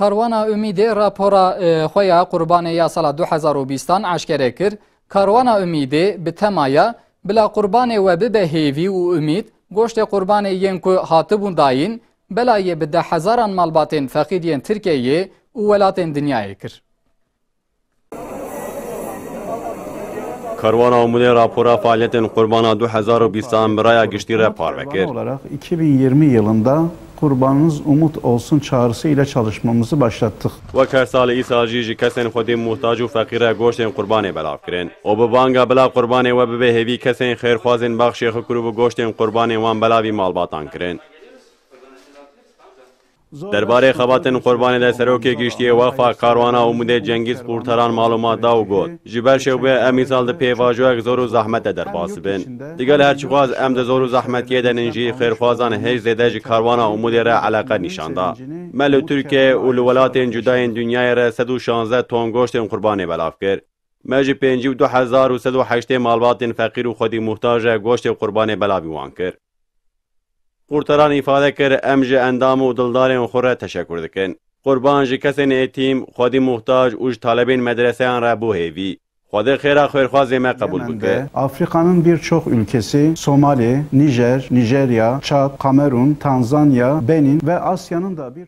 Karwana Ümidê rapora xwe ya qurbanê ya sala 2020 eşkere kir. Karwana Ümidê bi temaya bila qurbanê we bibe hêvî û umîd goştê qurbanê yên ku hatibûn dayîn belayê bi 10,000 malbatên feqîr yên Tirkiyeyê û welatên dinyayê kir. Karwana Ümidê rapora faaliyetên Qurbana 2020 biraya giştî re parvekir. Olarak 2020 yılında Kurbanınız umut olsun çağrısı ile çalışmamızı başlattık. Wek her salê îsal jî ji kesên xwedî muhtac û feqîr e goştên qurbanê belav kirin. O bi banga bila qurbanê we bibe hêvî kesên xêrxwazên baxşê xwe kir û bi goştên qurbanê wan belavî malbatan kirin. Derbarê xebatên qurbanê de serokê giştiyê Wefa Karwana Ümidê Cengiz Qurtaran malumat da û got. Ji ber şewbê em îsal di pêvajoyek zor û zehmetê derbas bin. Digel her çixwaz em di zor û zehmetiyê de jî xêrxwazan hêj zêde ji Karwana Ümidê re eleqe nîşan da. Me li Tirkiye û li welatên cudayên dunyayê re 116 ton goştên qurbanê belav kir. Me ji 52,108 malbatên feqîr û xwedî muhtac re goştê qurbanê belavî wan kir. Qurtaran ifade kir em ji endam û dildarên xwe re teşekkür dikin. Qurban ji kesên êtîm, xwedî muhtac û ji talebên medreseyan re bû hêvî. Xwedê xêra xêrxwazê me qebûl bike. Afrika'nın birçok ülkesi, Somali, Nijer, Nijerya, Çad, Kamerun, Tanzanya, Benin ve Asya'nın da bir